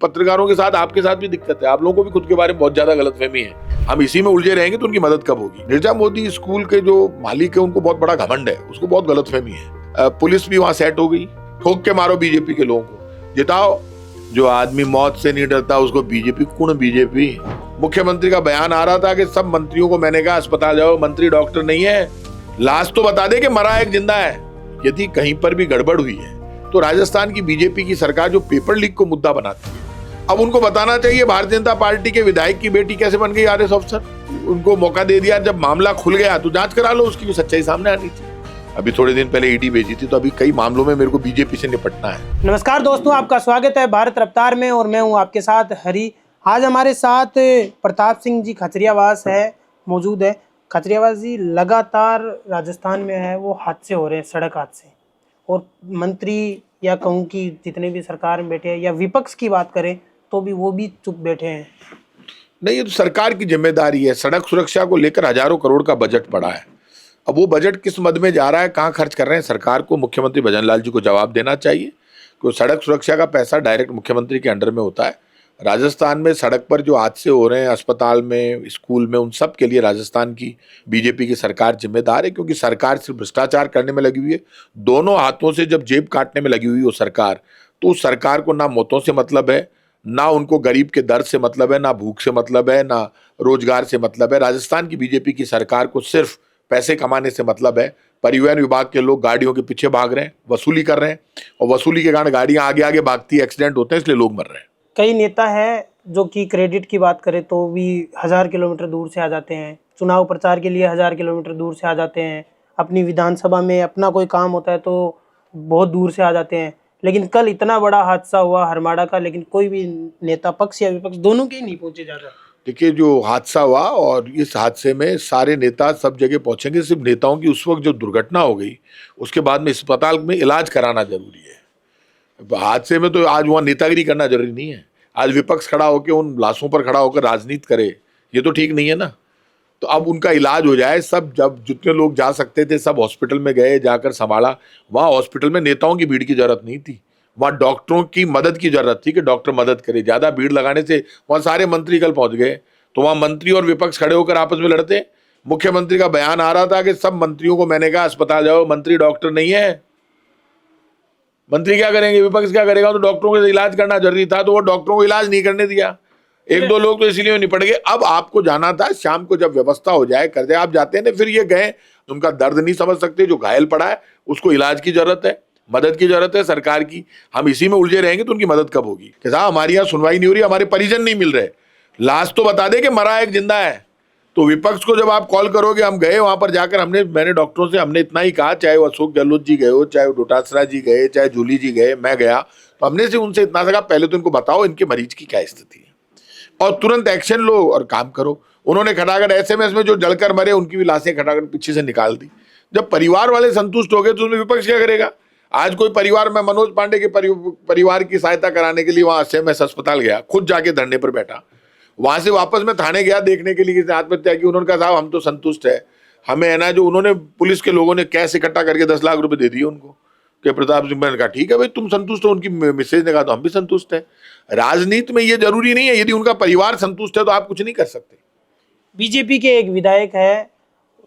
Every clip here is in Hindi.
पत्रकारों के साथ आपके साथ भी दिक्कत है। आप लोगों को भी खुद के बारे में बहुत ज्यादा गलतफहमी है। हम इसी में उलझे रहेंगे तो उनकी मदद कब होगी। नीरजा मोदी स्कूल के जो मालिक है उनको बहुत बड़ा घमंड है, उसको बहुत गलतफहमी है। पुलिस भी वहां सेट हो गई। ठोक के मारो बीजेपी के लोगों को, जिताओ। जो आदमी मौत से नहीं डरता उसको बीजेपी कौन बीजेपी। मुख्यमंत्री का बयान आ रहा था कि सब मंत्रियों को मैंने कहा अस्पताल जाओ, मंत्री डॉक्टर नहीं है, लाश तो बता दे कि मरा है कि जिंदा है। यदि कहीं पर भी गड़बड़ हुई है तो राजस्थान की बीजेपी की सरकार जो पेपर लीक को मुद्दा बनाती है, अब उनको बताना चाहिए भारतीय जनता पार्टी के विधायक की बेटी कैसे बन गई आरएस अफसर। उनको मौका दे दिया, जब मामला खुल गया तो जांच करा लो, उसकी भी सच्चाई सामने आनी चाहिए। अभी थोड़े दिन पहले ईडी भेजी थी, तो अभी कई मामलों में मेरे को बीजेपी से निपटना है। नमस्कार दोस्तों, आपका स्वागत है भारत रफ्तार में और मैं हूं आपके साथ हरी। आज हमारे साथ प्रताप सिंह जी खचरियावास है मौजूद है। खचरियावास जी, लगातार राजस्थान में है वो हादसे हो रहे हैं, सड़क हादसे, और मंत्री या कहूँ कि जितने भी सरकार में बैठे हैं या विपक्ष की बात करें तो भी वो भी चुप बैठे हैं। नहीं, ये तो सरकार की जिम्मेदारी है। सड़क सुरक्षा को लेकर हजारों करोड़ का बजट पड़ा है। अब वो बजट किस मद में जा रहा है, कहाँ खर्च कर रहे हैं, सरकार को, मुख्यमंत्री भजन लाल जी को जवाब देना चाहिए। क्योंकि सड़क सुरक्षा का पैसा डायरेक्ट मुख्यमंत्री के अंडर में होता है। राजस्थान में सड़क पर जो हादसे हो रहे हैं, अस्पताल में, स्कूल में, उन सब के लिए राजस्थान की बीजेपी की सरकार जिम्मेदार है। क्योंकि सरकार सिर्फ भ्रष्टाचार करने में लगी हुई है। दोनों हाथों से जब जेब काटने में लगी हुई हो सरकार, तो उस सरकार को ना मौतों से मतलब है, ना उनको गरीब के दर्द से मतलब है, ना भूख से मतलब है, ना रोजगार से मतलब है। राजस्थान की बीजेपी की सरकार को सिर्फ पैसे कमाने से मतलब है। परिवहन विभाग के लोग गाड़ियों के पीछे भाग रहे हैं, वसूली कर रहे हैं, और वसूली के कारण गाड़ियां आगे आगे भागती है, एक्सीडेंट होते हैं, इसलिए लोग मर रहे हैं। कई नेता है जो कि क्रेडिट की बात करें तो भी 1000 किलोमीटर दूर से आ जाते हैं, चुनाव प्रचार के लिए 1000 किलोमीटर दूर से आ जाते हैं, अपनी विधानसभा में अपना कोई काम होता है तो बहुत दूर से आ जाते हैं। लेकिन कल इतना बड़ा हादसा हुआ हरमाड़ा का, लेकिन कोई भी नेता, पक्ष या विपक्ष, दोनों के ही नहीं पहुंचे ज़्यादा। देखिए, जो हादसा हुआ और इस हादसे में सारे नेता सब जगह पहुंचेंगे। सिर्फ नेताओं की उस वक्त जो दुर्घटना हो गई, उसके बाद में अस्पताल में इलाज कराना जरूरी है। हादसे में तो आज वहाँ नेतागिरी करना जरूरी नहीं है। आज विपक्ष खड़ा होकर उन लाशों पर खड़ा होकर राजनीति करे, ये तो ठीक नहीं है ना। तो अब उनका इलाज हो जाए। सब, जब जितने लोग जा सकते थे सब हॉस्पिटल में गए, जाकर संभाला। वहाँ हॉस्पिटल में नेताओं की भीड़ की जरूरत नहीं थी, वहाँ डॉक्टरों की मदद की जरूरत थी कि डॉक्टर मदद करे। ज्यादा भीड़ लगाने से वहाँ सारे मंत्री कल पहुंच गए, तो वहाँ मंत्री और विपक्ष खड़े होकर आपस में लड़ते। मुख्यमंत्री का बयान आ रहा था कि सब मंत्रियों को मैंने कहा अस्पताल जाओ, मंत्री डॉक्टर नहीं है। मंत्री क्या करेंगे, विपक्ष क्या करेगा। तो डॉक्टरों को इलाज करना जरूरी था, तो वो डॉक्टरों को इलाज नहीं करने दिया। एक दो लोग तो इसीलिए निपट गए। अब आपको जाना था शाम को, जब व्यवस्था हो जाए, कर दे, आप जाते हैं। फिर ये गए, उनका दर्द नहीं समझ सकते। जो घायल पड़ा है उसको इलाज की जरूरत है, मदद की जरूरत है सरकार की। हम इसी में उलझे रहेंगे तो उनकी मदद कब होगी। कि साहब हमारी यहाँ सुनवाई नहीं हो रही, हमारे परिजन नहीं मिल रहे, लाश तो बता दे कि मरा है कि जिंदा है। तो विपक्ष को जब आप कॉल करोगे, हम गए वहां पर जाकर, मैंने डॉक्टरों से हमने इतना ही कहा, चाहे वो अशोक गहलोत जी गए हो, चाहे वो डोटासरा जी गए, चाहे जूली जी गए, मैं गया, तो हमने से उनसे इतना सा कहा, पहले तो इनको बताओ इनके मरीज की क्या स्थिति है और तुरंत एक्शन लो और काम करो। उन्होंने खटाखट एसएमएस में जो जलकर मरे उनकी भी लाशें खटाखट पीछे से निकाल दी। जब परिवार वाले संतुष्ट हो गए तो उसमें विपक्ष क्या करेगा। आज कोई परिवार में मनोज पांडे के परिवार की सहायता कराने के लिए वहां एसएमएस अस्पताल गया, खुद जाके धरने पर बैठा। वहां से वापस में थाने गया देखने के लिए किसी आत्महत्या की। उन्होंने कहा साहब हम तो संतुष्ट है, हमें है ना, जो उन्होंने पुलिस के लोगों ने कैश इकट्ठा करके 10 लाख रुपए दे दिए उनको कि प्रताप सिंह। मैंने कहा ठीक है भाई, तुम संतुष्ट हो। उनकी मिसेज ने कहा तो हम भी संतुष्ट है। राजनीति में ये जरूरी नहीं है, यदि उनका परिवार संतुष्ट है तो आप कुछ नहीं कर सकते। बीजेपी के एक विधायक है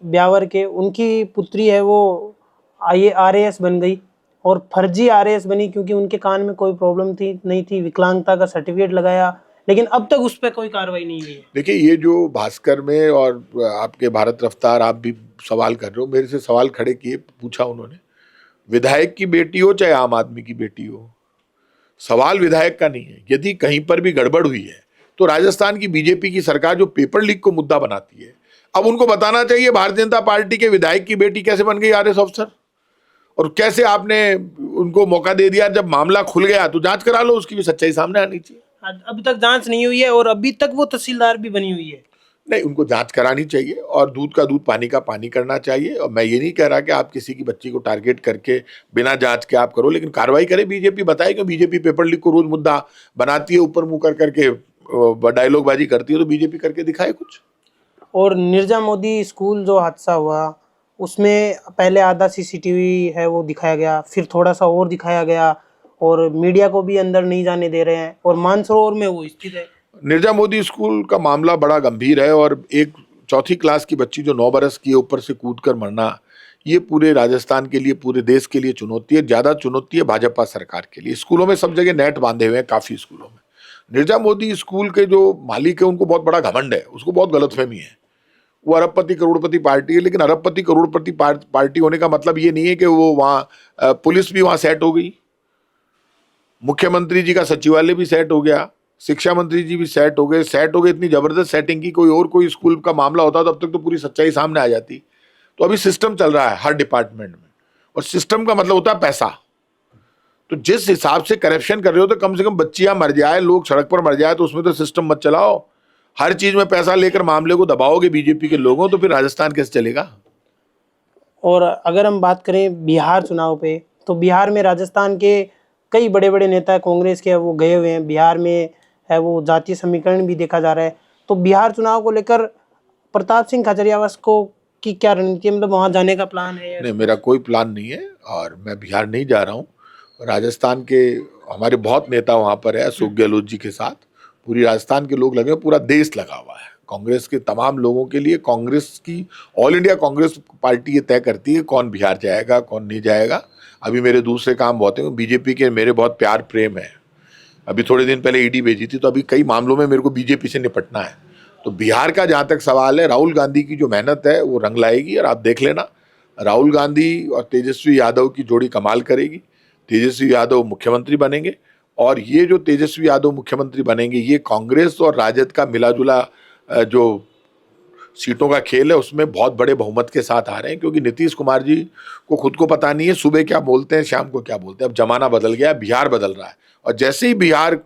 ब्यावर के, उनकी पुत्री है वो आरएएस बन गई, और फर्जी आरएएस बनी क्योंकि उनके कान में कोई प्रॉब्लम नहीं थी, विकलांगता का सर्टिफिकेट लगाया, लेकिन अब तक उस पर कोई कार्रवाई नहीं हुई है। देखिए, ये जो भास्कर में और आपके भारत रफ्तार, आप भी सवाल कर रहे हो, मेरे से सवाल खड़े किए, पूछा उन्होंने, विधायक की बेटी हो चाहे आम आदमी की बेटी हो, सवाल विधायक का नहीं है। यदि कहीं पर भी गड़बड़ हुई है तो राजस्थान की बीजेपी की सरकार जो पेपर लीक को मुद्दा बनाती है, अब उनको बताना चाहिए भारतीय जनता पार्टी के विधायक की बेटी कैसे बन गई आरएस अफसर, और कैसे आपने उनको मौका दे दिया। जब मामला खुल गया तो जांच करा लो, उसकी भी सच्चाई सामने आनी चाहिए। अभी तक जांच नहीं हुई है और अभी तक वो तहसीलदार भी बनी हुई है। नहीं, उनको जांच करानी चाहिए और दूध का दूध, पानी का पानी करना चाहिए। और मैं ये नहीं कह रहा कि आप किसी की बच्ची को टारगेट करके बिना जांच के आप करो, लेकिन कार्रवाई करे बीजेपी। बताए कि बीजेपी पेपर लीक को रोज मुद्दा बनाती है, ऊपर मुंह कर करके डायलॉग बाजी करती है, तो बीजेपी करके दिखाए कुछ। और नीरजा मोदी स्कूल जो हादसा हुआ, उसमें पहले आधा सीसीटीवी है वो दिखाया गया, फिर थोड़ा सा और दिखाया गया, और मीडिया को भी अंदर नहीं जाने दे रहे हैं, और मानसरोवर में वो स्थित है। निर्जा मोदी स्कूल का मामला बड़ा गंभीर है और एक चौथी क्लास की बच्ची जो 9 बरस की है ऊपर से कूद कर मरना, ये पूरे राजस्थान के लिए, पूरे देश के लिए चुनौती है। ज़्यादा चुनौती है भाजपा सरकार के लिए। स्कूलों में सब जगह नेट बांधे हुए हैं, काफ़ी स्कूलों में। निर्जा मोदी स्कूल के जो मालिक है उनको बहुत बड़ा घमंड है, उसको बहुत गलतफहमी है। वो अरबपति करोड़पति पार्टी है, लेकिन अरबपति करोड़पति पार्टी होने का मतलब ये नहीं है कि वो वहाँ पुलिस भी वहाँ सेट हो गई, मुख्यमंत्री जी का सचिवालय भी सेट हो गया, शिक्षा मंत्री जी भी सेट हो गए। इतनी जबरदस्त सेटिंग की कोई स्कूल का मामला होता तो अब तक तो पूरी सच्चाई सामने आ जाती। तो अभी सिस्टम चल रहा है हर डिपार्टमेंट में, और सिस्टम का मतलब होता है पैसा। तो जिस हिसाब से करप्शन कर रहे हो तो कम से कम बच्चियां मर जाए, लोग सड़क पर मर जाए, तो उसमें तो सिस्टम मत चलाओ। हर चीज में पैसा लेकर मामले को दबाओगे बीजेपी के लोगों, तो फिर राजस्थान कैसे चलेगा। और अगर हम बात करें बिहार चुनाव पे, तो बिहार में राजस्थान के कई बड़े बड़े नेता कांग्रेस के वो गए हुए हैं। बिहार में है वो जातीय समीकरण भी देखा जा रहा है। तो बिहार चुनाव को लेकर प्रताप सिंह खाचरियावास को की क्या रणनीति है, मतलब वहाँ जाने का प्लान है? नहीं, मेरा कोई प्लान नहीं है और मैं बिहार नहीं जा रहा हूँ। राजस्थान के हमारे बहुत नेता वहाँ पर है, अशोक गहलोत जी के साथ पूरी राजस्थान के लोग लगे हैं, पूरा देश लगा हुआ है कांग्रेस के तमाम लोगों के लिए। कांग्रेस की ऑल इंडिया कांग्रेस पार्टी ये तय करती है कौन बिहार जाएगा कौन नहीं जाएगा। अभी मेरे दूसरे काम बहुत हैं, बीजेपी के मेरे बहुत प्यार प्रेम है। अभी थोड़े दिन पहले ईडी भेजी थी, तो अभी कई मामलों में मेरे को बीजेपी से निपटना है। तो बिहार का जहाँ तक सवाल है, राहुल गांधी की जो मेहनत है वो रंग लाएगी, और आप देख लेना राहुल गांधी और तेजस्वी यादव की जोड़ी कमाल करेगी। तेजस्वी यादव मुख्यमंत्री बनेंगे, और ये जो तेजस्वी यादव मुख्यमंत्री बनेंगे ये कांग्रेस और राजद का मिला जुला जो सीटों का खेल है उसमें बहुत बड़े बहुमत के साथ आ रहे हैं। क्योंकि नीतीश कुमार जी को खुद को पता नहीं है सुबह क्या बोलते हैं शाम को क्या बोलते हैं। अब जमाना बदल गया, बिहार बदल रहा है, और जैसे ही बिहार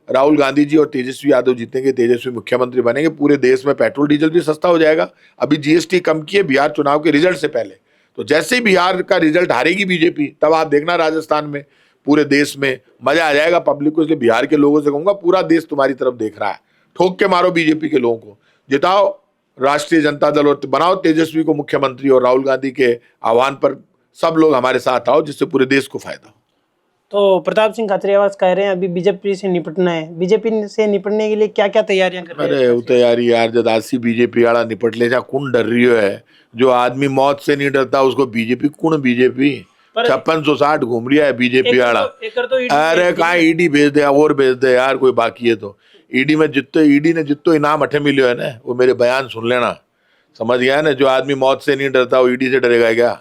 राहुल गांधी जी और तेजस्वी यादव जीतेंगे, तेजस्वी मुख्यमंत्री बनेंगे, पूरे देश में पेट्रोल डीजल भी सस्ता हो जाएगा। अभी जीएसटी कम किए बिहार चुनाव के रिजल्ट से पहले, तो जैसे ही बिहार का रिजल्ट हारेगी बीजेपी, तब आप देखना राजस्थान में पूरे देश में मजा आ जाएगा पब्लिक को। इसलिए बिहार के लोगों से कहूंगा पूरा देश तुम्हारी तरफ देख रहा है, ठोक के मारो बीजेपी के लोगों को, जिताओ राष्ट्रीय जनता दल और बनाओ तेजस्वी को मुख्यमंत्री, और राहुल गांधी के आह्वान पर सब लोग हमारे साथ आओ, जिससे पूरे देश को फायदा हो। तो प्रताप सिंह खाचरियावास कह रहे हैं अभी बीजेपी से निपटना है। बीजेपी से निपटने के लिए क्या क्या तैयारियां कर रहे हैं? अरे वो तैयारी यार, जब आसी बीजेपी वाला निपट ले जा, कौन डर रही है? जो आदमी मौत से नहीं डरता उसको बीजेपी कौन? बीजेपी 5660 घूम रही है बीजेपी वाला। अरे कहाँ ईडी भेज दे और भेज दे यार, कोई बाकी है तो। ईडी में ईडी ने जितो इनाम अठे मिलियो है ना, वो मेरे बयान सुन लेना, समझ गया ना। जो आदमी मौत से नहीं डरता वो ईडी से डरेगा क्या?